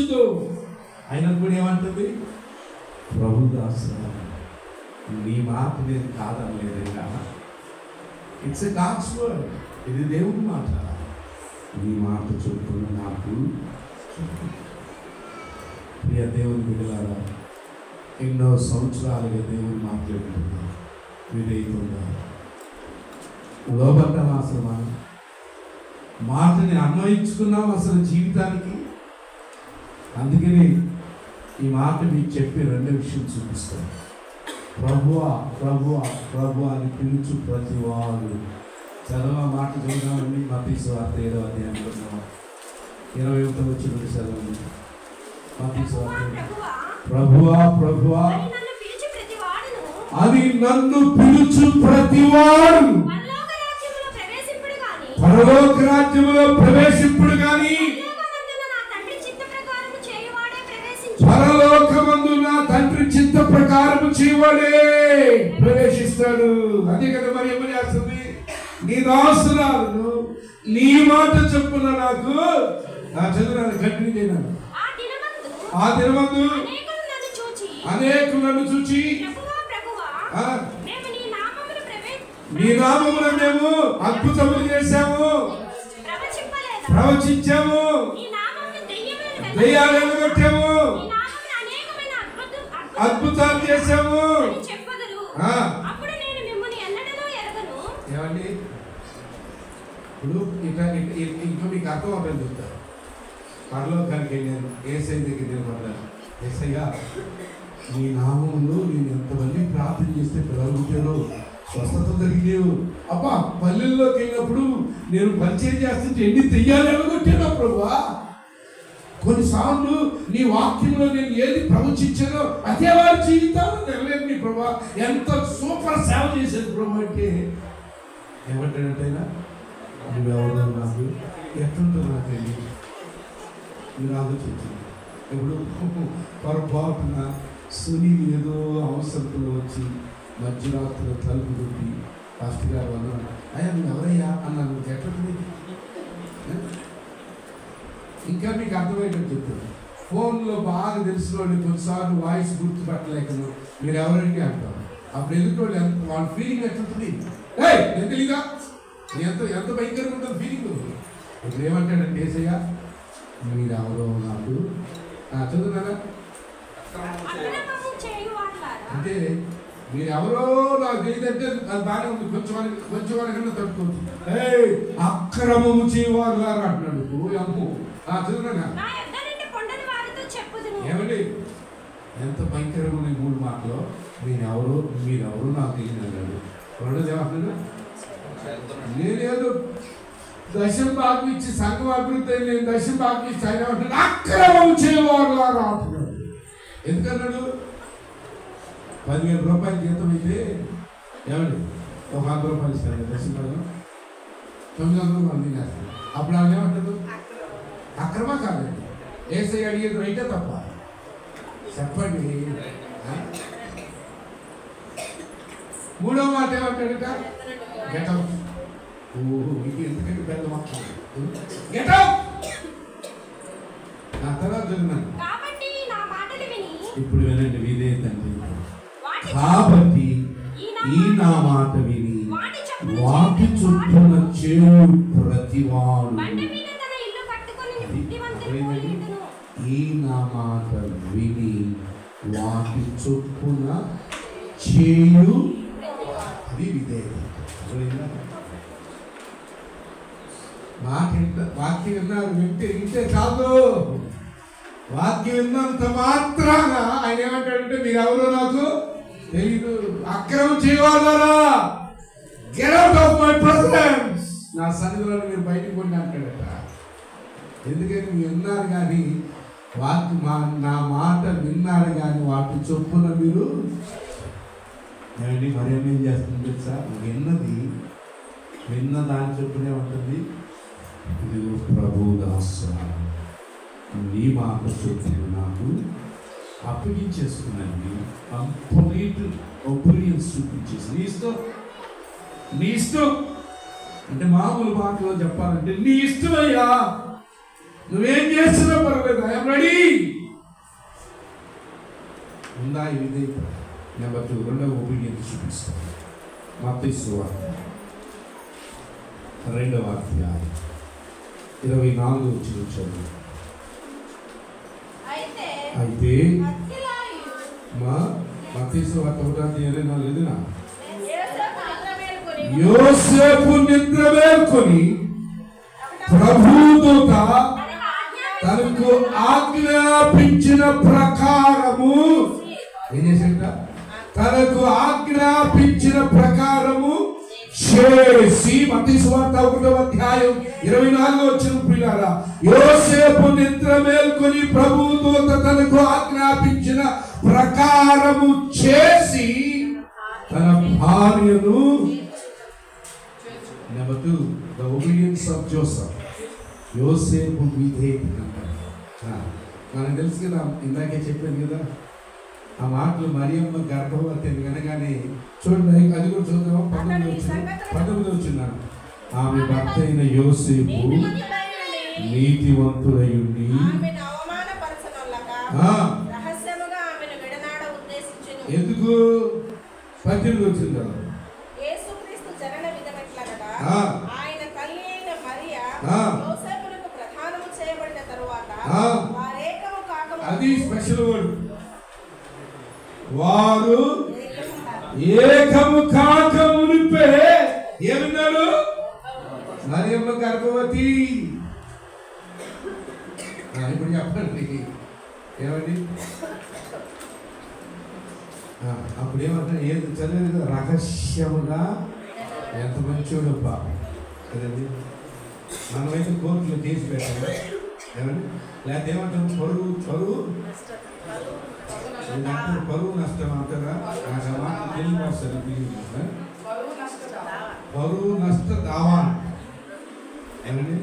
వచ్చుదు. అయినప్పుడు ఏమంటుంది? ప్రభు దాసుడా, నీ మాట నేను కాదనలేదయ్యా. It's a God's word. ఇది దేవుని మాట. నీ మాట చొప్పున నాకు చెప్పు. ప్రియ దేవుని బిడ్డలారా, ఎన్నో సంవత్సరాలుగా దేవుని మాట్లాడుతున్నా విధేయులుగా లోబడ్డం అసలు మనం మాటని అన్వయించుకున్నాం అసలు జీవితానికి. అందుకని ఈ మాట మీకు చెప్పి రెండో విషయం చూపిస్తాను. ప్రభువా ప్రభువా ప్రభు అని పిలుచు ప్రతి వాడు. చదవ మాట చదువుదామండి. మత్తయి సువార్త 7వ అధ్యాయంలో 21వ వచనం చదవండి. మత్తయి సువార్త. ప్రభువా ప్రభువా అని నన్ను పిలుచు ప్రతివాడు పరలోక రాజ్యములో ప్రవేశింపుడు గాని పరలోకమందు నా తండ్రి చిత్త ప్రకారము చేయవాడే ప్రవేశిస్తాడు. అదే కదా మరి ఏమని చేస్తుంది? నీ దాసురాలను నీ మాట చొప్పున నాకు చదువురాను గట్టిని చేయను. ఆ దినమందు అనేకులు నన్ను చూచి నీ నామమున మేము అద్భుతములు చేశాము, ప్రవచించాము, దయ్యాలు ఎల్లగొట్టాము, అద్భుతాలు చేశాము. ఏమండి ఇప్పుడు ఇంకా మీకు అర్థం అవుతుంది. చెప్తారు పరలోకానికి వెళ్ళాను, ఏసై దగ్గర నిలబడ్డాను. ఏసయ్యా, నీ నామంలో నేను ఎంతమంది ప్రార్థన చేస్తే పిల్లలు స్వస్థత జరిగేవు. అబ్బా పల్లెల్లోకి వెళ్ళినప్పుడు నేను పరిచయం చేస్తుంటే ఎన్ని తెయ్యాలి ఎలాగొట్టాను ప్రభువా. కొన్నిసార్లు నీ వాక్యంలో నేను ఏది ప్రవచించానో అదే వారి జీవితాలు నెరవేరు నీ ప్రభా. ఎంత సూపర్ సేవ చేసేది ప్రభు అంటే ఏమంటాడంటైనా నువ్వెవరో నాకు ఎట్లుంటుందో నాకండి మీరు ఆలోచించండి. ఇప్పుడు పొరపాటున సునీల్ ఏదో అవసరంలో వచ్చి మధ్యరాత్రిలో తలుపు కొట్టి పాస్టర్ గారు అన్నాడు, అయ్యా నువ్వు ఎవరయ్యా అన్నాను. ఎట్లుంది? ఇంకా మీకు అర్థమయ్యేటట్టు చెప్తాను. ఫోన్లో బాగా తెలిసిన వాళ్ళు కొన్నిసార్లు వాయిస్ గుర్తుపట్టలేకను మీరు ఎవరండి అంటారు. అప్పుడు ఎదుటి వాళ్ళ ఫీలింగ్ ఎట్లుంటుంది? నేను తెలీదా? ఎంత భయంకరంగా ఉంటుంది ఫీలింగ్. ఇప్పుడు ఏమంటాడంటే ఏసయ్యా మీరు ఎవరో నాకు చదువున్నారా అంటే మీరు ఎవరో నాకు తెలియదంటే అది బాగానే ఉంది. కొంచెం వరకన్నా తట్టుకోవచ్చు. అక్రమము చేయవారులారా అంటున్నాడు. అమ్ము చదువునా ఏమండి ఎంత భయంకరమైన 3 మాటలో మీరెవరో నాకు తెలియదు అన్నాడు. రెండోది ఏమంటున్నాడు? నేనేదో దశం భాగం ఇచ్చి సంఘం అభివృద్ధి నేను దశం భాగం ఇచ్చి ఆయన అంటున్నాడు అక్రమం చేయవారులారా అంటున్నాడు. ఎందుకన్నాడు? 10,000 రూపాయలు జీతం అయితే ఏమండి ఒక 100 రూపాయలు ఇస్తాను దశం భాగం 900 మంది చేస్తాను. అప్పుడు వాళ్ళు ఏమంటారు? అక్రమ కాదండి. ఏసై అడిగేది రైటే తప్ప చెప్పండి. 3వ మాట ఏమంటాడట? Get out. ఇది ఎందుకంటే పెద్ద మాట్లాడు గెట్ అవుట్. నా తర్వాత చదివినాను. ఇప్పుడు వినండి విధేయత అంటే. కాబట్టి ఈ నా మాట విని వాటి చొప్పున చేయు ప్రతివాడు ఈ నా మాట విని వాటి చొప్పున చేయు అది విధేయత. వాక్యం విన్నారు వింటే కాదు. వాక్యం విన్నంత మాత్రాన ఆయన ఏమంటాడంటే మీరెవరో నాకు తెలీదు, అక్రమం చేయవాళ్ళరా get out of my presence, నా సన్నిధిలో మీరు బయటకు పోండి అంటాడట. ఎందుకని మీరు విన్నారు కానీ నా మాట విన్నారు కానీ వాటి చొప్పున మీరు ఏమండి మరేమేం చేస్తుంది తెలుసా? విన్న దాని చొప్పునే ఉంటుంది. ఇది ప్రభు దాసు నీ మాట చొప్పున నాకు అప్పగించేసుకున్నాను. కంప్లీట్ ఒబీడియన్స్ చూపించేసి నీ ఇష్టం అంటే మామూలు మాటలో చెప్పాలంటే నీ ఇష్టమయ్యా, నువ్వేం చేస్తున్నా పర్వాలేదు, ఐఎమ్ రెడీ. ఉందా ఇది? నెంబర్ 2 రెండవ ఒబీడియన్స్ చూపిస్తాం. మత్తయి సువార్త 2వ అధ్యాయం 24 వచ్చిన చదువు. అయితే మా మత్తయి సువార్త 1వ అధ్యాయం 24 యోసేపు నిద్ర మేల్కొని ప్రభుదూత తనకు ఆజ్ఞాపించిన ప్రకారము ఏం చేశాడ? తనకు ఆజ్ఞాపించిన ప్రకారము చేసి, మత్తయి సువార్త 1వ అధ్యాయం 24 వచ్చిన ప్రియులారా, యోసేపు నిద్ర మేల్కొని ప్రభుదూత తనకు ఆజ్ఞాపించిన ప్రకారము చేసి తన భార్యను. Number 2 the obedience of Joseph. యోసేపు విధేయత. మనకు తెలుసు కదా, ఇందాకే చెప్పాను కదా ఆ మాటలు. మరియమ్మ గర్భవతి అని వినగానే చూడండి, అది కూడా చూద్దాం. 19 వచ్చినాను. ఆమె భర్త అయిన యోసేపు నీతివంతుడై ఉండి ఎందుకు 18 వచ్చింది కదా, అది స్పెషల్ వర్డ్. వారు ఏకము కాక మునిపే ఏమన్నారు? మరియమ్మ గర్భవతి. ఇప్పుడు చెప్పండి ఏమండి? అప్పుడు ఏమంటారు? ఏది చదివేది కదా, రహస్యముగా. ఎంత మంచోడు పాపం కదండి. మనమైతే కోర్టులో కేసు పెట్టాము ఏమండి, లేకపోతే ఏమంటాం? పరువు నష్టం అంటారా? నాకు ఆ మాట తెలుగు వస్తారు. పరువు నష్ట దావా ఏమండి?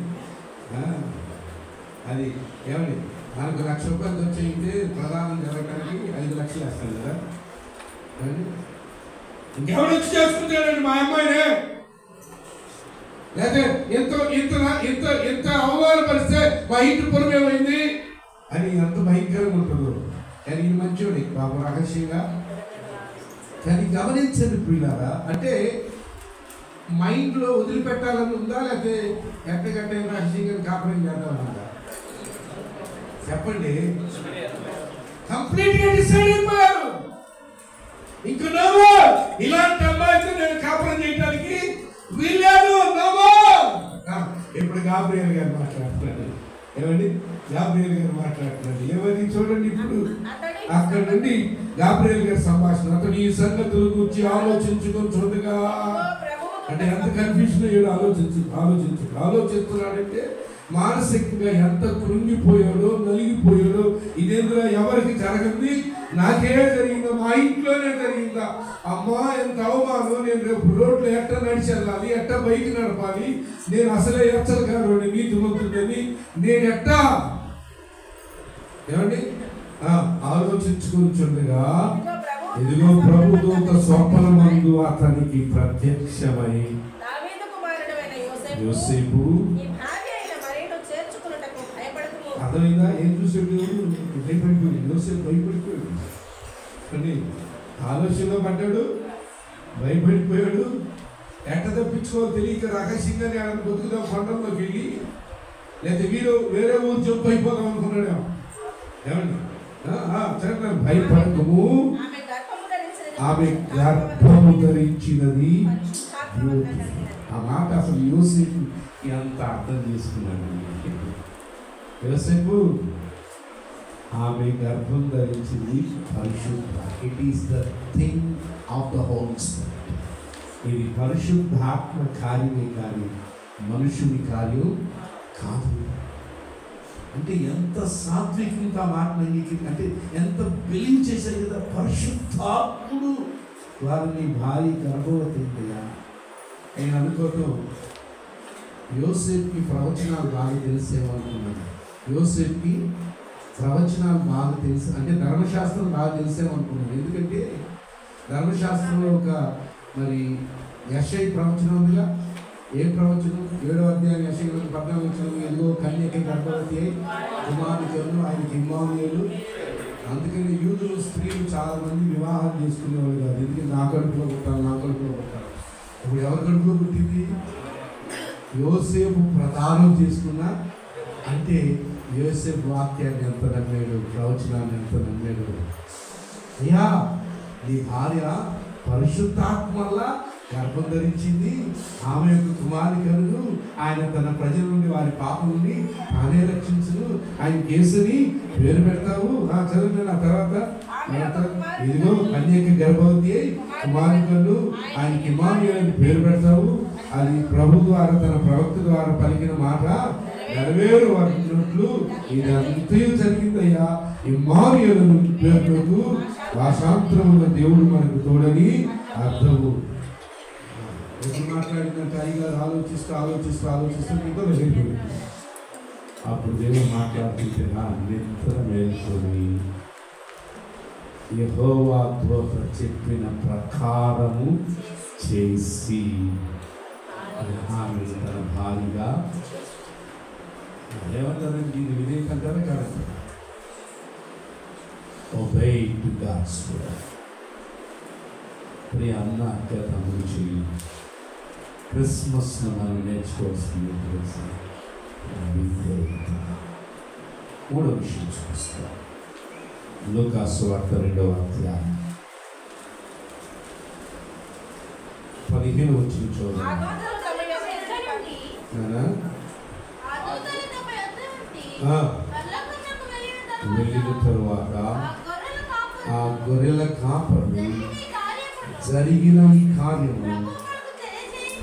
అది ఏమండి, మనకు 1,00,000 రూపాయలు వచ్చేయంటే ప్రధానం జరగడానికి 5 లక్షలు వేస్తాను కదా. ఇంకెవరు వచ్చి చేసుకుంటాడండి? మా అమ్మాయినే. లేకపోతే ఎంత అవమానపరిస్తే మా ఇంటి పొరుగు ఏమైంది అని ఎంత భయంకరంగా ఉంటుందో. కానీ ఈ మంచోడి పాపం రహస్యంగా. కానీ గమనించండి పిల్లారా, అంటే మైండ్లో వదిలిపెట్టాలని ఉందా, లేకపోతే ఎట్టగట్టే రహస్యంగా కాపురం చేద్దామని ఉందా? చెప్పండి. కంప్లీట్గా డిసైడ్ అయిపోయారు. ఇంక నవ్వు ఇలాంటి అమ్మాయితో నేను కాపురం చేయడానికి వీల్లేదు. నవ్వు ఇప్పుడు గాబ్రియల్ గారు మాట్లాడుతున్నాడు. ఏమండి? గాబ్రియల్ గారు మాట్లాడుతున్నాడు. ఏమని చూడండి. ఇప్పుడు అక్కడ నుండి గాబ్రియల్ గారి సంభాషణ. అతను ఈ సంగతుల గురించి ఆలోచించుకొని చూడగా, అంటే ఎంత కన్ఫ్యూజన్ అయ్యాడు ఆలోచిస్తున్నాడంటే మానసికంగా ఎంత కృంగిపోయాడో, నలిగిపోయాడో. ఇదేందులో ఎవరికి జరగంది, నాకే జరిగిందా, మా ఇంట్లోనే జరిగిందా? అమ్మా ఎంత అవమానం. నేను రేపు రోడ్లో ఎట్ట నడిచి వెళ్ళాలి, ఎట్ట బైక్ నడపాలి, నేను అసలే ఎచ్చలకారు నీతిమంతుడని నేను ఎట్టా ఏమండి ఆలోచించుకుంటుండగా, ఇదిగో ప్రభుదూత స్వప్నమందు అతనికి ప్రత్యక్షమై, యోసేపు అర్థమైందా? ఏం చూసాడు? భయపడిపోయాడు. యోసేపు భయపడిపోయాడు. కానీ ఆలోచనలో పడ్డాడు, భయపడిపోయాడు. ఎట్ట తప్పించుకోవాలి తెలియక రహస్యంగా నేను బతుకుదాం కొండల్లోకి వెళ్ళి, లేదా వేరే ఊరు చెప్పు అయిపోదాం అనుకున్నాడేమో. ఏమండి? చెప్పండి. భయపడకము, ఆమె గర్భము ధరించినది. ఆ మాట అసలు యోసేపు ఎంత అర్థం చేసుకున్నాడు. యోసేపు ఆమె గర్భం ధరించింది పరిశుద్ధ. It is the thing of the holy spirit. ఇది పరిశుద్ధాత్మ కార్యమే కానీ మనుషుని కార్యం కాదు. అంటే ఎంత సాత్వికంగా మాట్లాడి, అంటే ఎంత బిలీవ్ చేశారు కదా. పరిశుద్ధాత్ముడు వారిని భారీ గర్భవతి. నేను అనుకోవటం యోసేపుకి ప్రవచనాలు బాగా తెలిసేమో అనుకున్నాను. యోసేపుకి ప్రవచనాలు బాగా తెలుసు, అంటే ధర్మశాస్త్రం బాగా తెలిసేమో అనుకున్నాను. ఎందుకంటే ధర్మశాస్త్రంలో ఒక మరి యెషయా ప్రవచనం ఉందిగా, ఏం ప్రవచనం? 7వ అధ్యాయం యెషయా 14 ఎదుగో కన్యక గర్భవతి అయి కుమారుని కన్ను, ఆయనకి ఇమ్మానుయేలు. అందుకని యూదులు స్త్రీలు చాలా మంది వివాహం చేసుకునేవాళ్ళు కాదు. ఎందుకంటే నా కడుపులో పుట్టాలి, నా కడుపులో పుట్టాలి. ఇప్పుడు ఎవరి కడుపులో పుట్టింది? యోసేపు ప్రదానం చేసుకున్న అంటే యోసేపు వాక్యాన్ని ఎంత నమ్మాడు, ప్రవచనాన్ని ఎంత నమ్మాడు. అయ్యా నీ భార్య పరిశుద్ధాత్మ వల్ల గర్భం ధరించింది, ఆమె యొక్క కుమారుని కనును, ఆయన తన ప్రజల నుండి వారి పాపం నుండి తానే రక్షించును, ఆయన కేసుని పేరు పెడతావు. చదువు నా తర్వాత ఇదిగో కన్యక గర్భవతి అయి కుమారుని కన్ను, ఆయనకి ఇమ్మానుయేలు పేరు పెడతావు. అది ప్రభు ద్వారా తన ప్రవక్త ద్వారా పలికిన మాట నెరవేరు అన్నట్లు ఇది అంతయు జరిగిందయ్యా. ఇమ్మానుయేలు పేరుకు భాషాంతరముల దేవుడు మనకు తోడని అర్థము. ఎప్పుడు మాట్లాడినంత అయ్యగారు ఆలోచిస్తూ మీతో వెళ్ళిపోయింది. అప్పుడు దేవుడు మాట్లాడుతుంటే నిద్ర మేల్కొని యెహోవా దూత చెప్పిన ప్రకారము చేసి ఆమె తన భార్యగా ఏమంటారండి? ఇది వినేకంటారా కాదు? obeyed to God's word. ప్రియ అన్న అక్క తమ్ముడు చెల్లి, క్రిస్మస్ను మనం నేర్చుకోవాల్సింది తెలుసా? మూడో విషయం చూపిస్తాం. లూకా సువార్త 2వ అధ్యాయం 15 వచ్చిన చూడండి. వెళ్ళిన తరువాత ఆ గొర్రెల కాపరు జరిగిన ఈ కార్యము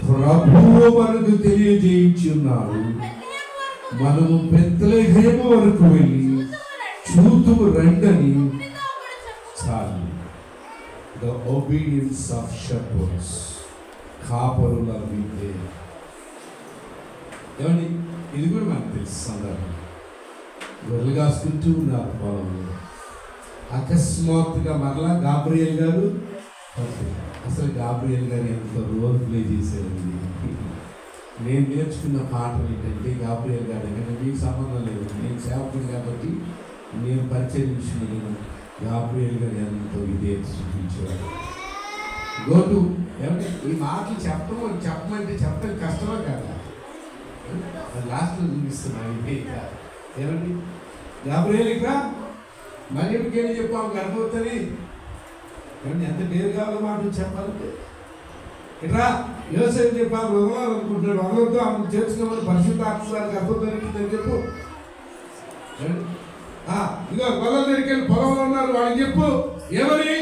ప్రభువు మనకు తెలియజేయించి ఉన్నాడు. మనము బెత్లెహేము వరకు వెళ్ళి చూతుము రండని. చాలు. ద ఒబీడియన్స్ ఆఫ్ షెపర్డ్స్, కాపరుల విధే. ఏమండి, ఇది కూడా మనకు తెలుసు. సందర్భం గొర్రెలు కాసుకుంటూ ఉన్నారు పొలంలో. అకస్మాత్తుగా మరలా గాబ్రియల్ గారు, అసలు గాబ్రియల్ గారు ఎంత రోల్ ప్లే చేశారండి. నేను నేర్చుకున్న పాటలు ఏంటంటే గాబ్రియల్ గారు కానీ మీకు సంబంధం లేదు, నేను సేవకుడు కాబట్టి నేను పరిచయించిన గాబ్రియల్ గారు ఎంతో ఇదే చూపించేవాడు. గోటు ఏమంటే ఈ మాటలు చెప్పమంటే చెప్పడం కష్టమే కదా. లాస్ట్లో చూపిస్తున్నాను ఇదే ఏమండి. గాబ్రియల్ ఇక్కడ మరియమ్మకి ఏమి చెప్పాము? గర్భవతిని. ఏమంటే ఎంత పేరు కావాలో మాట చెప్పాలంటే ఇట్లా యోసేపు చెప్పాము, వదలాలనుకుంటున్నాడు. వదలొద్దు, ఆమెను చేర్చుకోమని పరిశుద్ధాత్మ గారు గర్భవతిని చెప్పు. ఇదిగో పొలం దగ్గరికి పొలంలో ఉన్నారు, వాళ్ళకి చెప్పు. ఏమని?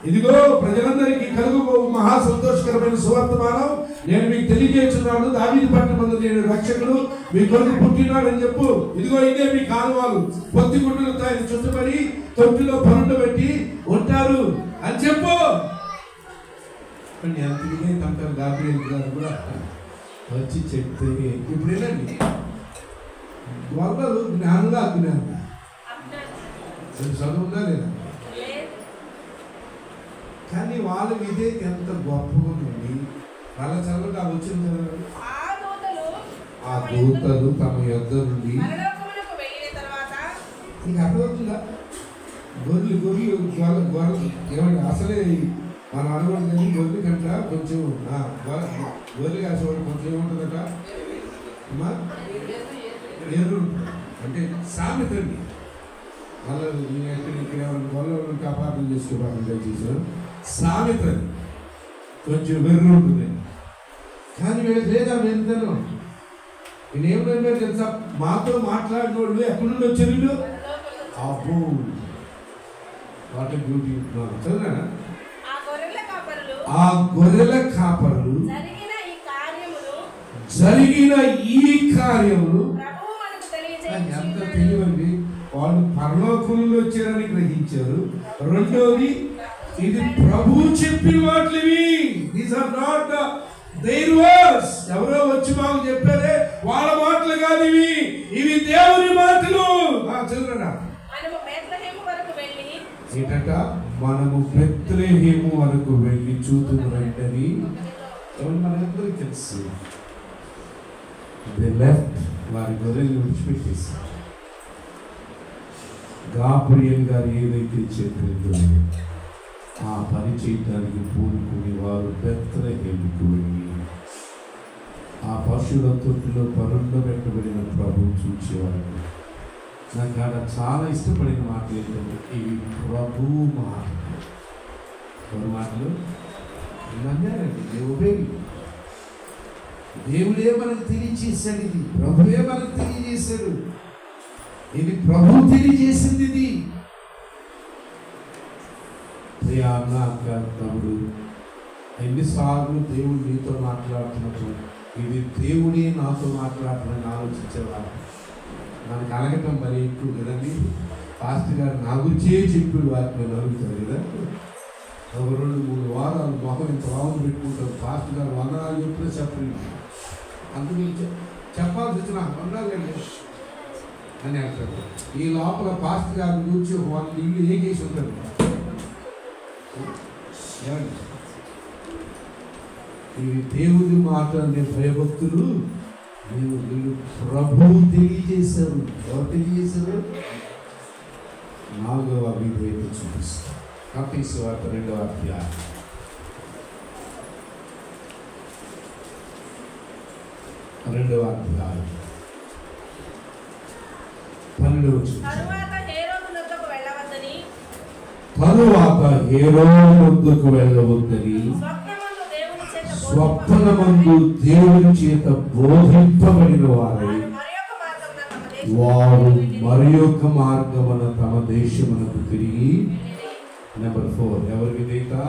ఇదిగో ప్రజలందరికీ కలుగు మహా సంతోషకరమైన సువర్తమానం నేను మీకు తెలియజేస్తున్నాను. దావీదు పట్టణమందు నేను రక్షకుడు మీ కొరకు పుట్టినాడని చెప్పు. ఇదిగో ఇదే మీ కాలువలు, పొత్తి గుడ్డలతో ఆయన చుట్టుపడి తొట్టిలో పరుండబెట్టి ఉంటారు అని చెప్పు. అంతకే తంటారు గాబ్రియల్ గారు కూడా వచ్చి చెప్తే ఇప్పుడు ఏంటండి వాళ్ళు జ్ఞానులా అజ్ఞానం చదువుందా లేదా? కానీ వాళ్ళ ఇదే ఎంత గొప్పగా ఉంది. వాళ్ళ చదవగా వచ్చిన చదవండి. ఆ దూతలు తమ యొద్ద నుండి నీకు అర్థమవుతుందా? గొర్రెలు ఏమంటే అసలే మనం అనుకోండి కానీ గొర్రెలు కంట కొంచెం గొర్రెలు కాసేవాడు కొంచెం ఏముంటుందట అమ్మా ఎర్రు అంటే సామెత అండి. మళ్ళీ ఇక్కడ గొర్రెలు కాపాటలు చేసుకోవడం చేసారు. సామెత కొంచెం వెర్రు ఉంటుంది. కానీ వీళ్ళకి లేదా వెళ్తాను. నేనేమన్నా తెలుసా? మాతో మాట్లాడిన వాళ్ళు ఎక్కడి నుండి వచ్చారు వీళ్ళు? అబ్బో వాట్ ఏ బ్యూటీ. చదివా? ఆ గొర్రెల కాపరులు జరిగిన ఈ కార్యములు ఎంత తెలియండి. వాళ్ళు పరలోకంలో వచ్చారని గ్రహించారు. రెండోది ఇది ప్రభువు చెప్పిన మాటలు ఇవి. These are not there words. ఎవరో వచ్చి మాకు చెప్పారే వాళ్ళ మాటలు కాదు ఇవి. ఇవి దేవుని మాటలు. చదువురా ఏంటంట? మనము బెత్లెహేము వరకు వెళ్ళి చూతుము రండని ఎవరు మనందరికీ తెలుసు. వారి గొర్రెలు విడిచిపెట్టేశారు. గాబ్రియల్ గారు ఏదైతే చెప్పారో ఆ పని చేయడానికి పూనుకుని వారు బెత్లెహేముకు వెళ్ళి ఆ పశువుల తొట్టిలో పరుండబెట్టబడిన ప్రభువు చూసేవారు. నాకు ఆడ చాలా ఇష్టపడిన మాటలు ఏంటంటే ఇవి ప్రభువు మాటలు. ఎవరి మాటలు అన్నారండి. దేవుడే మనకు తెలియజేశాడు. ఇది ప్రభువే మనకు తెలియజేశాడు. ఇది ప్రభువు తెలియజేసింది. ఇది అన్న అక్క తమ్ముడు, ఎన్నిసార్లు దేవుడు నీతో మాట్లాడుతున్నప్పుడు ఇది దేవుడే నాతో మాట్లాడుతున్నాను ఆలోచించేవాడు. మనకు అలగటం మరి ఎక్కువ కదండి. పాస్టర్ గారు నా గురించే చెప్పాడు వాటిని అడుగుతారు కదా. ఒక 2-3 వారాలు మొహం ఇంత రావును పెట్టుకుంటారు. పాస్టర్ గారు వందనాలు చెప్పినా చెప్పలేదు. అందుకు చెప్పాల్సి వచ్చిన వందనాలు అని అంటారు. ఈ లోపల పాస్టర్ గారి గురించి వాళ్ళు ఇల్లు ఏకేసి ఉంటారు. ఇవి దేవుడి మాట అనే భయభక్తులు వీళ్ళు ప్రభువు తెలియజేశారు. ఎవరు తెలియజేశారు? 4వ అభివృద్ధి చూపిస్తారు. మత్తయి సువార్త 2వ అధ్యాయం 12వ వచనం. తరువాత హేరోదు వద్దకు వెళ్ళవద్దని స్వప్నమందు దేవుని చేత బోధింపబడిన వారై వారు మరి యొక్క మార్గమున తమ దేశమునకు తిరిగి. నెంబర్ 4 ఎవరికి దేతా?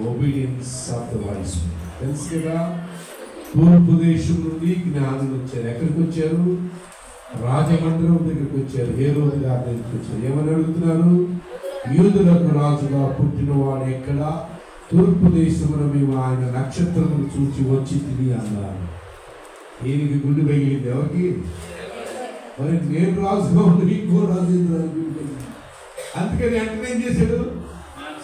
Obedience of the voice. తెలుసు కదా, తూర్పు దేశం నుండి జ్ఞానులు వచ్చారు. ఎక్కడికి వచ్చారు? రాజమండ్రం దగ్గరికి వచ్చారు. హేరోదు గారి దగ్గరికి వచ్చారు. ఏమని అడుగుతున్నారు? యూదులకు రాజుగా పుట్టినవాడు ఎక్కడ? తూర్పు దేశమున మేము ఆయన నక్షత్రములు చూచి వచ్చి తిని అన్నారు. ఈయనకి గుండె పగిలింది. ఎవరికి? మరి నేను రాజుగా ఉండి ఇంకో రాజు. అందుకని వెంటనే ఏం చేశాడు?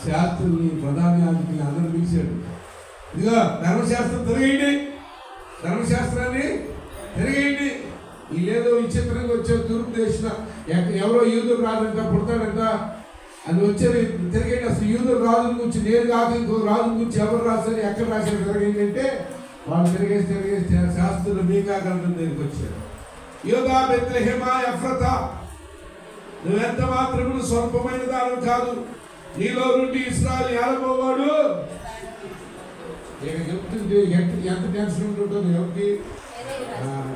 శాస్త్రుల్ని, ప్రధాన యాజకుల్ని అందరూ పిలిచాడు. ఇదిగో ధర్మశాస్త్రం తిరగేయండి, ధర్మశాస్త్రాన్ని తిరగేయండి. వీళ్ళేదో విచిత్రంగా వచ్చారు. తూర్పు దేశం ఎవరో యూదుడు రాజంట పుడతాడంట అని వచ్చారు. తిరగండి. అసలు యూదుడు రాజుని గురించి నేను కాదు ఇంకో రాజుని గురించి ఎవరు రాశారు, ఎక్కడ రాశారు తిరగండి అంటే వాళ్ళు తిరిగేసి శాస్త్రులు మీకా గ్రంథం దగ్గరికి వచ్చారు. యూదా బెత్లెహేమా ఎఫ్రతా, నువ్వెంత మాత్రము స్వల్పమైన దానం కాదు, నీలో నుండి ఇశ్రాయేలు ఏలబోవాడు. ఇక చెప్తుంటే ఎంత టెన్షన్ ఉంటుందో ఎవరికి?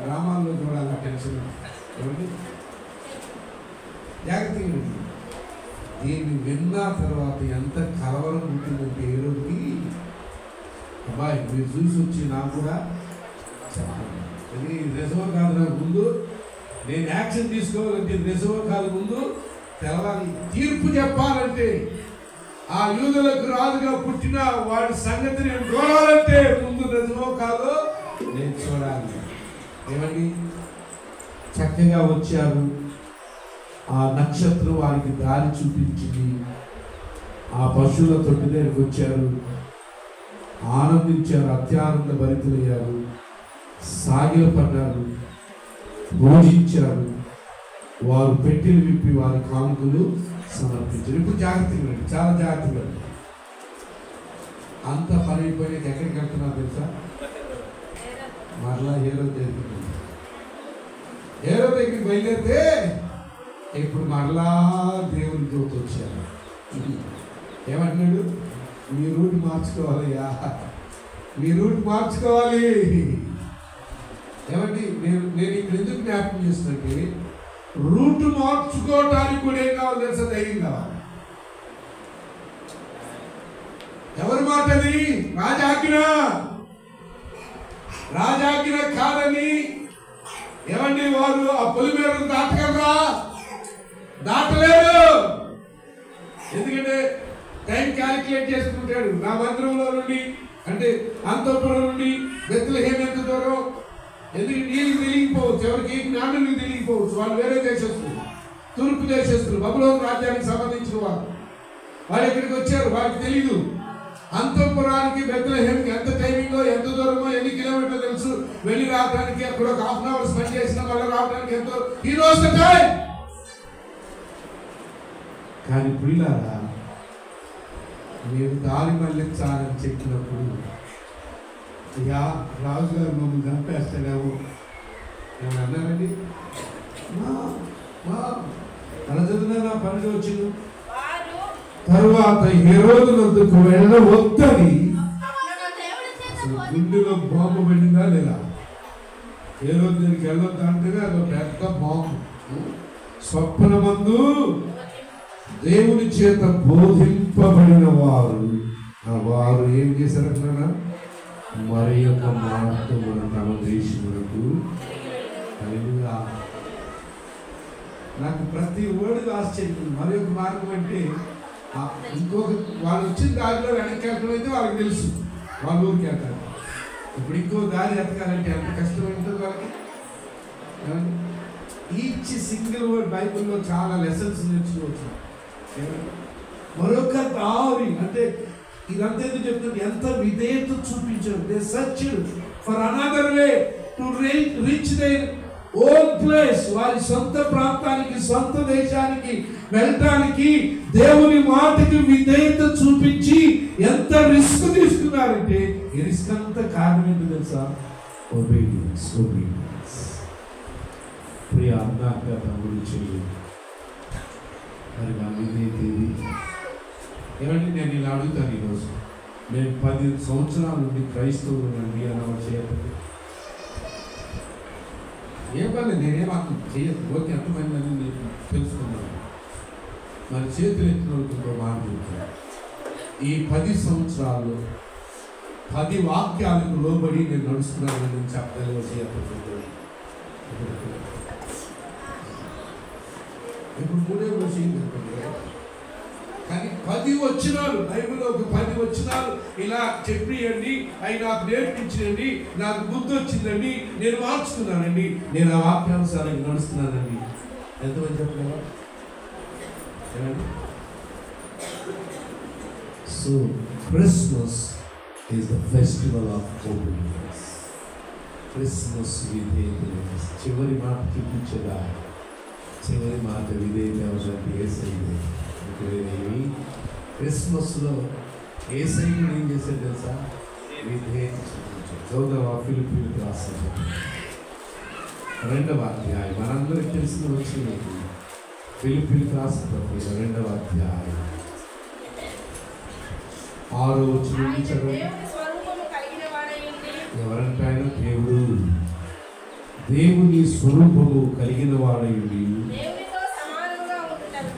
గ్రామాల్లో చూడాలి టెన్షన్. ఎవరికి? జాగ్రత్తగా దీన్ని విన్న తర్వాత ఎంత కలవరం ఉంటుందంటే ఏ రోజుకి అబ్బాయి మీరు చూసి వచ్చి నాకు కూడా చెప్పండి. ఇది నిజమో కాదు, నాకు ముందు నేను యాక్షన్ తీసుకోవాలంటే నిజమో కాదు ముందు తెలవాలి. తీర్పు చెప్పాలంటే ఆ యూదులకు రాజుగా పుట్టిన వాడి సంగతి నేను చూడాలంటే ముందు నిజమో కాదో నేను చూడాలి. ఏమండి చక్కగా వచ్చారు. ఆ నక్షత్రం వారికి దారి చూపించింది. ఆ పశువుల తొట్టి దగ్గరికి వచ్చారు, ఆనందించారు, అత్యానంద భరితులయ్యారు, సాగిలపడ్డారు, పూజించారు. వారు పెట్టెలు విప్పి వారి కానుకలు సమర్పించారు. ఇప్పుడు జాగ్రత్తగా, చాలా జాగ్రత్తగా. అంత పని అయిపోయినాక ఎక్కడికి వెళ్తున్నారు తెలుసా? మరలా హేరోదు దగ్గరికి. హేరోదు దగ్గరికి బయలుదేరితే ఇప్పుడు మరలా దేవుని దూత వచ్చారు. ఏమంటున్నాడు? మీ రూట్ మార్చుకోవాలయ్యా, మీ రూట్ మార్చుకోవాలి. ఏమండి నేను ఇక్కడ ఎందుకు జ్ఞాపకం చేస్తుంటే రూట్ మార్చుకోవటానికి కూడా ఏం కావాలి తెలుసా? ధైర్యం కావాలి. ఎవరి మాట అది? రాజాజ్ఞ కాదని ఏమండి వారు ఆ పొలి మీద దాటగలరా? దాటలేరు. ఎందుకంటే టైం క్యాలిక్యులేట్ చేసుకుంటాడు. నా మందిరంలో నుండి అంటే అంతఃపురం నుండి బెత్లెహేము ఎంత దూరం, ఎందుకంటే నీళ్ళకి తెలియకపోవచ్చు, ఎవరికి జ్ఞానులకు తెలియకపోవచ్చు. వాళ్ళు వేరే దేశస్తులు, తూర్పు దేశస్తులు, బబులోను రాజ్యానికి సంబంధించిన వారు. వాళ్ళు ఇక్కడికి వచ్చారు, వాళ్ళకి తెలీదు. అంతఃపురానికి బెత్లెహేమ్కి ఎంత టైమింగో, ఎంత దూరమో, ఎన్ని కిలోమీటర్లు తెలుసు. వెళ్ళి రావడానికి అక్కడ ఒక 1/2 hour స్పెండ్ చేసిన మళ్ళీ రావడానికి ఎంతో. ఈ రోజు టైం. కానీ ప్రియులారా, మీరు దారి మళ్ళించాలని చెప్పినప్పుడు యా రాజుగారు మమ్మల్ని చంపేస్తాడేమో ఏమన్నా అన్నారండి? అలా చదువునా 12 వచ్చింది. తరువాత హెరోదు వద్దకు వెళ్ళవద్దని గుండెలో బాంబు పడిందా లేదా? హెరోదు దగ్గరికి వెళ్ళొద్దు అంటే అదో పెద్ద బాంబు. స్వప్నమందు దేవుని చేత బోధింపబడిన వారు ఏం చేశారంటున్నా? మరి యొక్క మార్గమును తమ దేశములకు. నాకు ప్రతి వర్డ్ ఆశ్చర్యం. మరి యొక్క మార్గం అంటే ఇంకొక వాళ్ళు వచ్చిన దారిలో వెనక్కి వెళ్ళడం అయితే వాళ్ళకి తెలుసు, వాళ్ళ ఊరికి వెళ్తారు. ఇప్పుడు ఇంకో దారి ఎతకాలంటే ఎంత కష్టమైంటుంది వాళ్ళకి. ఈచ్ సింగిల్ వర్డ్ బైబిల్లో చాలా లెసన్స్ నేర్చుకోవచ్చు. మరొక దారి అంటే ఇదంతా ఎందుకు చెప్తుంది? ఎంత విధేయత చూపించారు. They searched for another way to reach their own place. వారి సొంత ప్రాంతానికి, సొంత దేశానికి వెళ్ళటానికి దేవుని మాటకి విధేయత చూపించి ఎంత రిస్క్ తీసుకున్నారంటే, ఈ రిస్క్ అంతా కారణం ఏంటో తెలుసా? ఒబీడియన్స్. ప్రియ అన్నాక తమ్ముడు చెల్లి, మరి మా విధేయత ఏమంటే నేను ఇలా అడుగుతాను ఈరోజు. నేను 10 సంవత్సరాల నుండి క్రైస్తవులు అండి అన్నవాడు చేయకపోతే ఏం పర్లేదు, నేనేమాత్రం చేయదు. ఓకే, అర్థమైందని నేను తెలుసుకున్నాను. మరి చేతులు ఎత్తిన వాళ్ళతో మాట్లాడుతున్నాను. ఈ 10 సంవత్సరాల్లో 10 వాక్యాలకు లోబడి నేను నడుస్తున్నానని నేను చెప్పగలిగి ఇప్పుడు 3వ విషయం చెప్పండి. కానీ 10 వచనాలు బైబిల్లో ఒక 10 వచనాలు ఇలా చెప్పియండి, అవి నాకు నేర్పించండి, నాకు బుద్ధి వచ్చిందండి, నేను మార్చుకున్నానండి, నేను ఆ వాక్యానుసారంగా నడుస్తున్నానండి. ఎంతమంది చెప్పగలరా? So Christmas is the festival of obedience. Christmas విధేయత. చివరి మాట చూపించగా చివరి మాట విధేయత అవసరం ఏసైతే. క్రిస్మస్లో ఏసైని ఏం చేశాడు తెలుసా? విధేయత చూపించాడు. చదువుదామా? ఫిలిప్పీయులకు రాసిన 2వ అధ్యాయం. మనందరికి తెలిసిన వచ్చింది. ఫిలిప్పీయులకు రాసిన పత్రిక 2వ అధ్యాయం 6వ వచనం నుంచి చదవండి. ఎవరంటే ఆయన దేవుని స్వరూపము కలిగిన వాడయుండి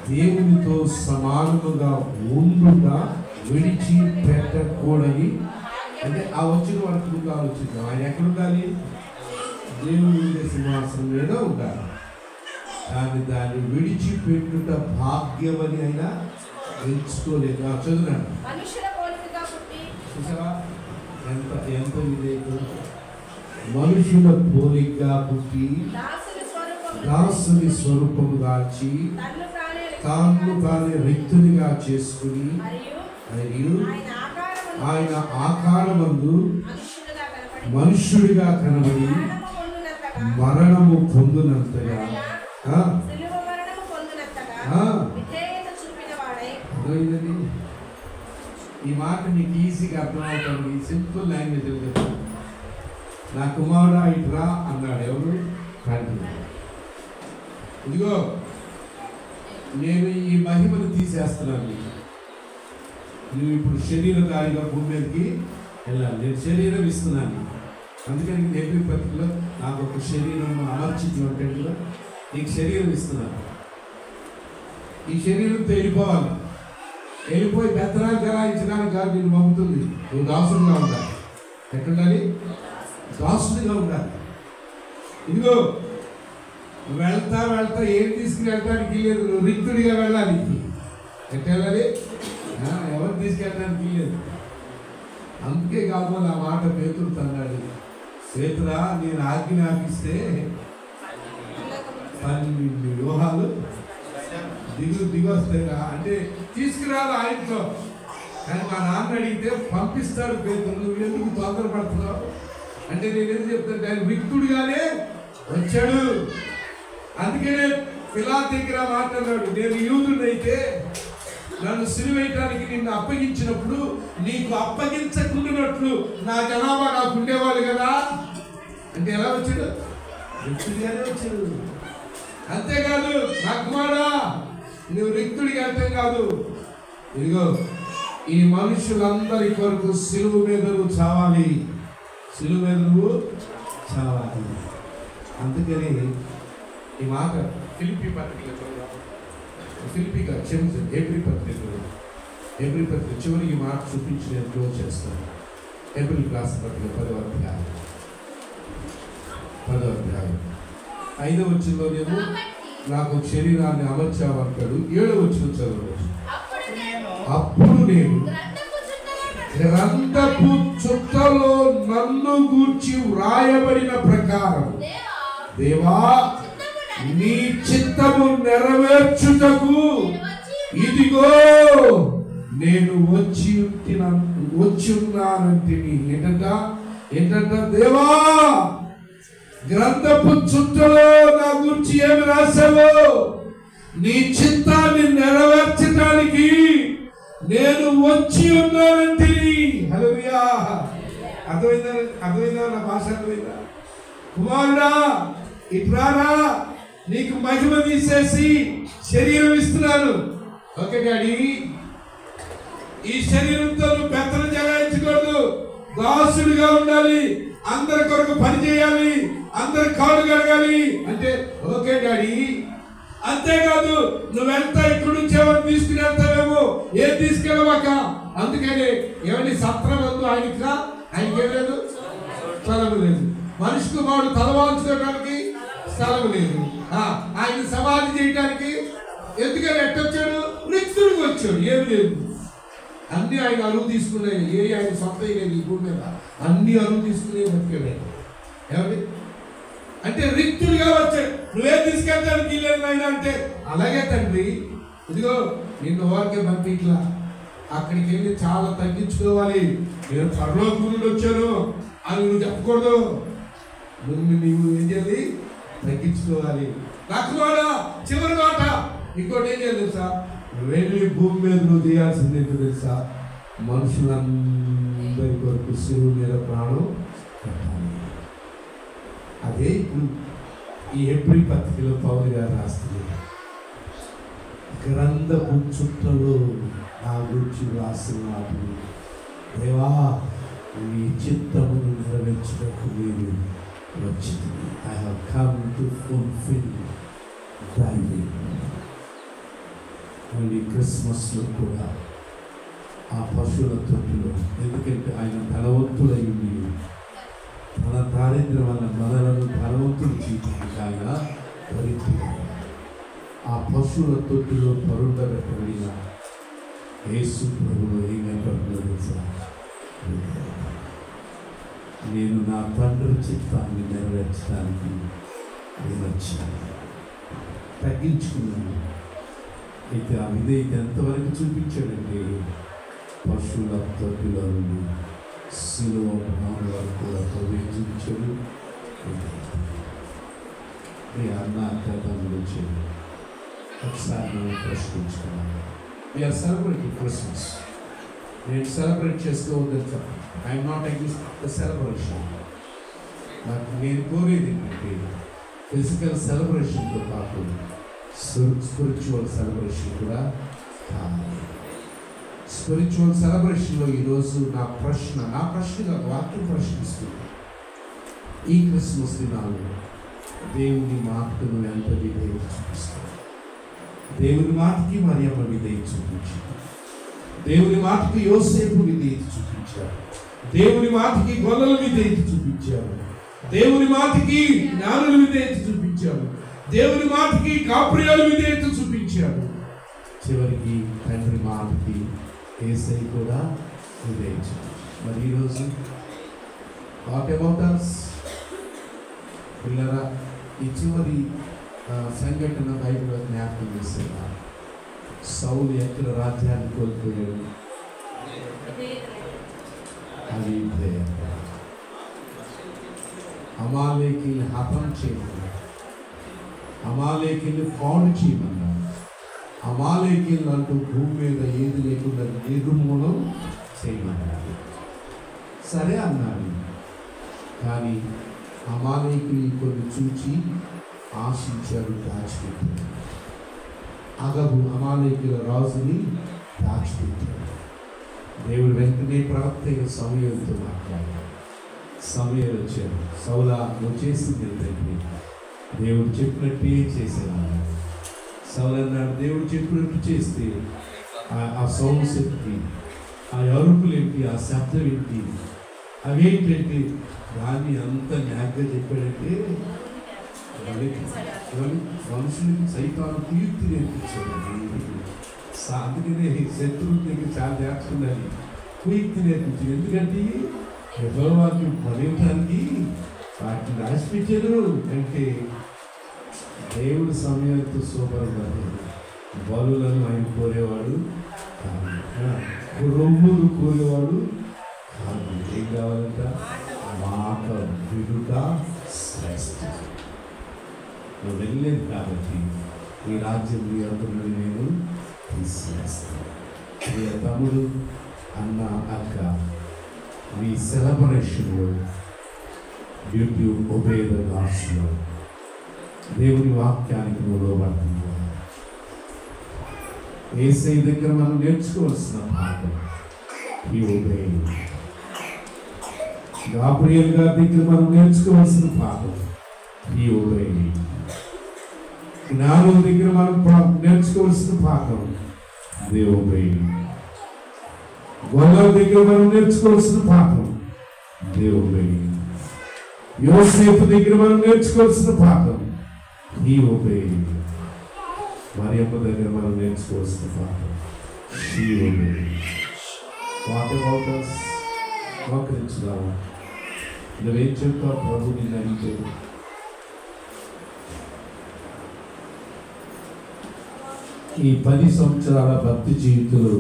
దేవునితో సమానముగా ఉండుట విడిచిపెట్టకూడని. అంటే ఆ వచ్చిన వారికి ముందు ఆలోచిద్దాం. ఆయన ఎక్కడ ఉండాలి? దేవుని సింహాసనం మీద ఉండాలి. దాన్ని విడిచిపెట్టుట భాగ్యమని అయినా ఎంచుకోలేదు. చదువున్నాను. చూసావా ఎంత విధేయత? మనుషుల పోలికగా పుట్టి దాసుని స్వరూపము దాల్చి తానే రిక్తునిగా చేసుకుని మరియు ఆయన ఆకారమందు మనుష్యుడిగా కనబడి మరణము పొందినంతగా. ఈ మాట మీకు ఈజీగా అర్థమవుతుంది. సింపుల్ లాంగ్వేజ్ చెప్తాను. నా కుమారుడా ఇట్రా అన్నాడు. ఎవరు? తండ్రి. ఇదిగో నేను ఈ మహిమను తీసేస్తున్నాను. నువ్వు ఇప్పుడు శరీరధారిగా భూమి మీదకి వెళ్ళాలి. నేను శరీరం ఇస్తున్నాను. అందుకని హెబ్రీ పత్రికలో నాకు ఒక శరీరం అమర్చింది అంటే నీకు శరీరం ఇస్తున్నాను. ఈ శరీరంతో వెళ్ళిపోవాలి. వెళ్ళిపోయి బెత్తరాలు జరాయించడానికి కాదు నేను పంపుతుంది. నువ్వు దాసుడిగా ఉండాలి. ఎక్కడుండాలి? దాసుడిగా ఉండాలి. ఇదిగో వెళ్తా ఏం తీసుకుని వెళ్ళడానికి లేదు. నువ్వు రిక్తుడిగా వెళ్ళాలి. ఎట్లా వెళ్ళాలి? ఎవరు తీసుకెళ్ళడానికి లేదు. అందుకే కావాలి ఆ మాట పేతురు అన్నాడు. పేతురా, నేను ఆజ్ఞాపిస్తే 12 వ్యూహాలు దిగొస్తాయిరా అంటే తీసుకురాలి. ఆయనతో కానీ మా నాన్న అడిగితే పంపిస్తాడు పేతురు, నువ్వు ఎందుకు తొందరపడుతున్నావు అంటే నేను ఎందుకు చెప్తాను, ఆయన రిక్తుడిగానే వచ్చాడు. అందుకనే పిలాతు దగ్గర మాట్లాడాడు, నేను యూదుడైతే నన్ను సిలువేయటానికి నిన్ను అప్పగించినప్పుడు నీకు అప్పగించకుండానట్లు నా జనాభా నాకు ఉండేవాళ్ళు కదా అంటే ఎలా వచ్చాడు, రిక్తుడిగానే వచ్చాడు. అంతేకాదు నా కుమారా నువ్వు రిక్తుడిగా అర్థం కాదు, ఇదిగో ఈ మనుషులందరి కొరకు సిలువ మీద నువ్వు చావాలి, సిలువ మీద నువ్వు చావాలి. అందుకని ఈ మాట ఫిలిప్పీ పత్రికలో ఏప్రిల్ పత్రిక చివరి ఈ మాట చూపించి నేను క్లోజ్ చేస్తాను. ఏప్రిల్ క్లాస్ పత్రిక 10వ అధ్యాయం 5వ వచనంలోనేమో నాకు శరీరాన్ని అమర్చావంటాడు. 7వ వచనం చదవచ్చు. అప్పుడు నేను గ్రంథపు చుట్టలో నన్ను గూర్చి వ్రాయబడిన ప్రకారం దేవా నీ చిత్తము నెరవేర్చుటకు ఇదిగో నేను వచ్చి ఉన్నానంటిని. ఏంటంట దేవా గ్రంథపు చుట్టలో నా గురించి ఏమి రాశావో నీ చిత్తాన్ని నెరవేర్చడానికి నేను వచ్చి ఉన్నానంటిని. హల్లెలూయా. అర్థమైందా నా భాష అర్థమైందా? కుమారుడా ఇట్రారా, నీకు మహిమ తీసేసి శరీరం ఇస్తున్నాను. ఓకే డాడీ, ఈ శరీరంతో నువ్వు పెత్తనం చెలాయించకూడదు, దాసుడిగా ఉండాలి, అందరి కొరకు పని చేయాలి, అందరి కాళ్ళు కడగాలి అంటే ఓకే డాడీ. అంతేకాదు నువ్వెంతా ఇక్కడి నుంచి ఏమని తీసుకుని వెళ్తావేమో, ఏం తీసుకెళ్ళవాక. అందుకని ఏమని సత్రం వద్దు, ఆయనకి లేదు, స్థలం లేదు. మనిషి కుమారుడు తలవాల్చుకోవడానికి స్థలం లేదు, ఆయన సమాధి చేయడానికి ఎందుకని ఎట్టొచ్చాడు, రిక్తుడికి వచ్చాడు. ఏమి లేదు, అన్ని ఆయన అరువు తీసుకున్నాయి. ఆయన సొంత లేదు ఈ భూమి మీద, అన్ని అరువు తీసుకునే బతికాడు. ఏమండి అంటే రిక్తుడిగా వచ్చాడు. నువ్వేం తీసుకెళ్తానికి లేదు ఆయన అంటే అలాగే తండ్రి, ఇదిగో నిన్ను వారికే పంపిట్లా, అక్కడికి వెళ్ళి చాలా తగ్గించుకోవాలి. నేను పరలోకం నుండి వచ్చాను అని నువ్వు చెప్పకూడదు, నువ్వు ఏం చేయాలి, తగ్గించుకోవాలి. నాకు కూడా చివరి మాట ఇంకోటి ఏం చేయాలి తెలుసా, వెళ్ళి భూమి మీద నువ్వు చేయాల్సింది ఏంటో తెలుసా, మనుషులందరి కొరకు శివుడి మీద ప్రాణం పెట్టాలి. అదే ఇప్పుడు ఈ ఏప్రిల్ పత్రికలో పౌలు గారు రాస్తుంది. గ్రంథపు చుట్టలో నా గురించి రాసిన వాటిని దేవా నీ చిత్తమును నెరవేర్చుటకు నేను వచ్చింది. I have come to fulfil thy will. మళ్ళీ క్రిస్మస్లో కూడా ఆ పశువుల తొట్టిలో, ఎందుకంటే ఆయన ధనవంతుడై ఉండి మన దారిద్ర్యం వల్ల మనలను ధనవంతులు చేయడానికి ఆయన దరిద్రుడు. ఆ పశువుల తొట్టిలో పరుండబెట్టబడిన యేసు ప్రభువు ఏం కనపడుతుందో తెలుసా, నేను నా తండ్రి చిత్తాన్ని నెరవేర్చడానికి నేను వచ్చాను, తగ్గించుకున్నాను. అయితే ఆ విధేయత ఎంతవరకు చూపించాడంటే పశువుల తొట్టిలో నుండి శిలువ మరణం వరకు కూడా ప్రవేశించాడు. మీ అన్న అర్థంలో వచ్చాడు. ఒకసారి మనం ప్రశ్నించుకున్నాను. We're celebrating Christmas. నేను సెలబ్రేట్ చేసుకోవద్దని చెప్పాను. I'm not against the celebration. నాకు నేను కోరేది ఏంటంటే ఫిజికల్ సెలబ్రేషన్తో పాటు స్పిరిచువల్ సెలబ్రేషన్ కూడా కావాలి. స్పిరిచువల్ సెలబ్రేషన్లో ఈరోజు నా ప్రశ్నగా వాక్యం ప్రశ్నిస్తుంది. ఈ క్రిస్మస్ దినాల్లో దేవుని మాటను ఎంత విధేయత చూపిస్తారు. దేవుని మాటకి మరియమ్మ విధేయత చూపించారు. దేవుని మాటకి యోసేపు విధేయత చూపించారు. దేవుని మాటకి గొల్లల విధేయత చూపించారు. దేవుని మాటకి జ్ఞానుల విధేయత చూపించారు. దేవుని మాటకి కాపుర్యాలు విధేయత చూపించారు. చివరికి తండ్రి మాటకి యేసై కూడా విధేయత. మరి ఈరోజు వాట్ అబౌట్ us? పిల్లరా, ఈ చివరి సంఘటన బైబిల్లో జ్ఞాపకం చేస్తున్నారు. సౌలు ఎక్కడ రాజ్యాన్ని కోల్పోయాడు, అవిధేయత. అమాలేకీని హతం చేయమన్నాడు, అమాలేకీని పాడు చేయమన్నాడు, అమాలేకీలు అంటూ భూమి మీద ఏది లేకుండా నిర్మూలం చేయమన్నాడు. సరే అన్నాడు. కానీ అమాలేకీని కొన్ని చూచి ఆశించాడు, దాచిపెట్టాడు. అగబు అమాలేకీల రాజుని దాచిపెట్టాడు. దేవుడు వెంటనే ప్రవక్త సమూయేలుతో మాట్లాడాడు. సమూయేలు వచ్చాడు. సౌలా నువ్వు చేసింది ఏంటంటే దేవుడు చెప్పినట్టే చేసేవాడు. సౌలు అన్నాడు, దేవుడు చెప్పినట్టు చేస్తే ఆ సౌండ్ శక్తి, ఆ అరుపులు ఏంటి, ఆ శబ్దం ఏంటి, అవేంటంటే దాన్ని అంత న్యాగ్గా చెప్పాడంటే మనుషులకి సైతాను కీర్తి నేర్పించాడు. అందుకనే శత్రువులకి చాలా నేర్చుకున్నది, కీర్తి నేర్పించాడు. ఎందుకంటే యెహోవాకి పడేయడానికి వాటిని రాసిపెట్టారు. అంటే దేవుడు సమయంతో సూపరపడ్డాడు. బలులను ఆయన కోరేవాడు కాదు, రొమ్ములు కోరేవాడు కాదు. ఏం కావాలంట? మాట విడుట శ్రేష్ఠ. నువ్వు వెళ్ళలేదు కాబట్టి ఈ రాజ్యం మీ అందరినీ నేను తీసివేస్తాను. మీ తమ్ముడు, అన్న, అక్క, మీ సెలబ్రేషన్లో డ్యూటీ ఒబే ద గాడ్స్లో దేవుని వాక్యానికి నువ్వు లోబడుతున్నావు. యేసయ్య దగ్గర మనం నేర్చుకోవాల్సిన పాఠం ఈ ఒబే. గాబ్రియల్ గారి దగ్గర మనం నేర్చుకోవాల్సిన పాఠం ఈ ఒబే. జ్ఞానం దగ్గర మనం నేర్చుకోవాల్సిన పాఠం ది ఒబే. గొల్ల దగ్గర మనం నేర్చుకోవాల్సిన పాఠం ది ఒబే. యోసేపు దగ్గర మనం నేర్చుకోవాల్సిన పాఠం ఈ ఒబే. మరియమ్మ దగ్గర మనం నేర్చుకోవాల్సిన పాఠం she obey. What about us? మోకరించుదాము. నువ్వేం చెప్తావు? ప్రభు నిన్ను అడిగితే ఈ 10 సంవత్సరాల భక్తి జీవితంలో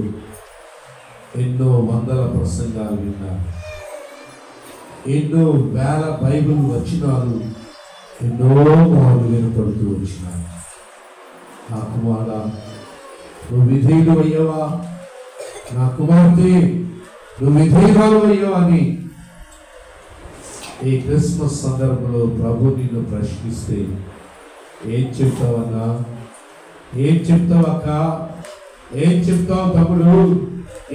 ఎన్నో వందల ప్రసంగాలు విన్నారు, ఎన్నో వేల బైబిల్ వచనాలు ఎన్నో మార్లు వినపడుతూ వచ్చినాయి. నా కుమారుడా, నువ్వు విధేయుడు అయ్యావా? నా కుమార్తె, నువ్వు విధేయురాలు అయ్యావా అని ఈ క్రిస్మస్ సందర్భంలో ప్రభు నిన్ను ప్రశ్నిస్తే ఏం చెప్తావన్నా? ఏం చెప్తావు అక్క? ఏం చెప్తావు తమ్ముడు?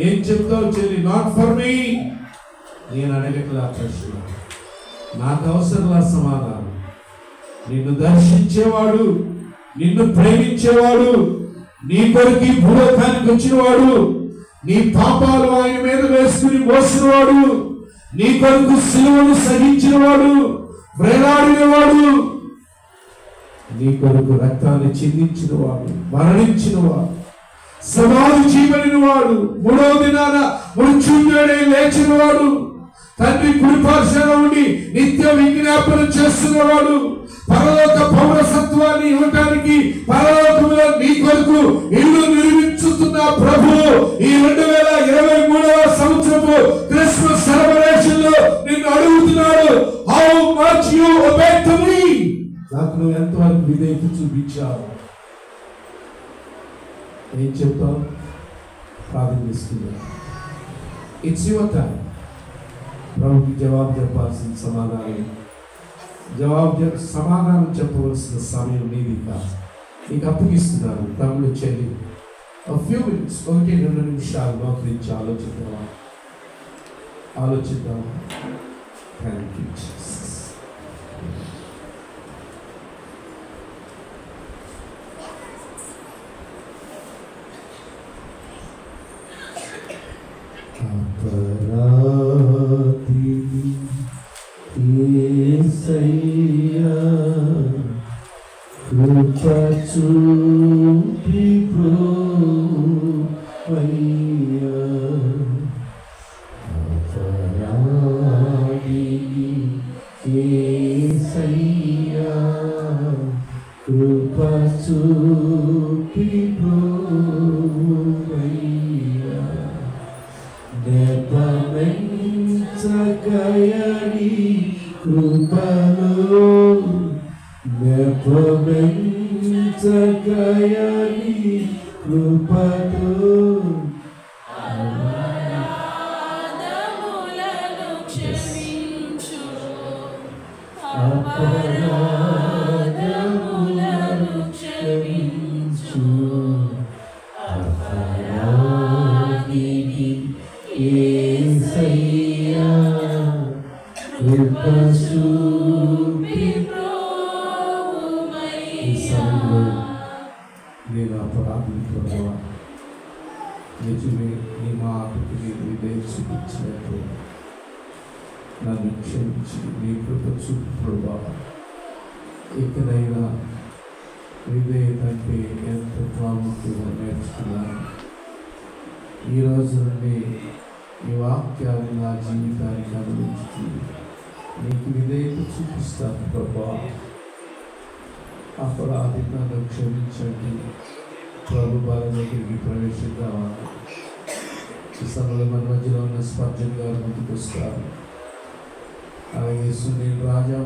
ఏం చెప్తావు చెల్లి? Not for me. నేను అడగట్లా ప్రశ్న, నాకు అవసరంలా సమాధానం. నిన్ను దర్శించేవాడు, నిన్ను ప్రేమించేవాడు, నీ కొరకు భూలోకానికి వచ్చినవాడు, నీ పాపాలు ఆయన మీద వేసుకుని మోసినవాడు, నీ కొరకు సిలువను సహించినవాడు, వేలాడినవాడు, నీ కొరకు రక్తాన్ని చిందించినవాడు, మరణించినవాడు, సమాధి చేయబడిన వాడు, 3వ దినాన మృత్యుంజయుడై లేచినవాడు, తండ్రి కుడిపార్శ్వన ఉండి నిత్య విజ్ఞాపన చేస్తున్నవాడు, పరలోక పౌరసత్వాన్ని ఇవ్వటానికి పరలోకములో నీ కొరకు ఇల్లు నిర్మించుతున్న ప్రభు ఈ 2023వ సంవత్సరపు క్రిస్మస్ సెలబ్రేషన్ లో నిన్ను అడుగుతున్నాడు, how much you obey to me. నాకు నువ్వు ఎంతవరకు విధేయత చూపించావు? ఏం చెప్తావు? ప్రార్థిస్తున్నా. It's your time. ప్రభుకి జవాబు చెప్పాల్సిన సమాధానం చెప్పవలసిన సమయం నీది కాదు. నీకు అప్పగిస్తున్నాను. తమ్ముడు చెల్లి, ఫ్యూ మినిట్స్, 1-2 నిమిషాలు మోకరించి ఆలోచిద్దామా? Thank you Jesus. నీ కృపలో నెపమెంచకయ నీ కృపతో అపరాధములను క్షమించు అపరాధములను క్షమించు అపరాధిని యేసయ్యా కృప చూపి ప్రోమయ్యా నేను అపరాధం ప్రభువా నిజమే నీ మాటకి నేను విధేయత చూపించినట్టు నన్ను క్షమించి నీ కృప చూపు ప్రభువా ఇకనైనా విధేయత అంటే ఎంత ప్రాముఖ్యంగా నేర్చుకున్నాను. ఈ రోజు నుండి ఈ వాక్యాన్ని నా జీవితానికి అనుభవించి నీకు విధేయత చూపిస్తాను ప్రభువా. అపరాధి నన్ను క్షమించండి ప్రభు బాల దగ్గరికి ప్రవేశిద్దామా. ఈ సమయంలో మన మధ్యలో ఉన్న స్పర్జన్ గారు ముందుకు వస్తారు. అలాగే సునీల్ రాజా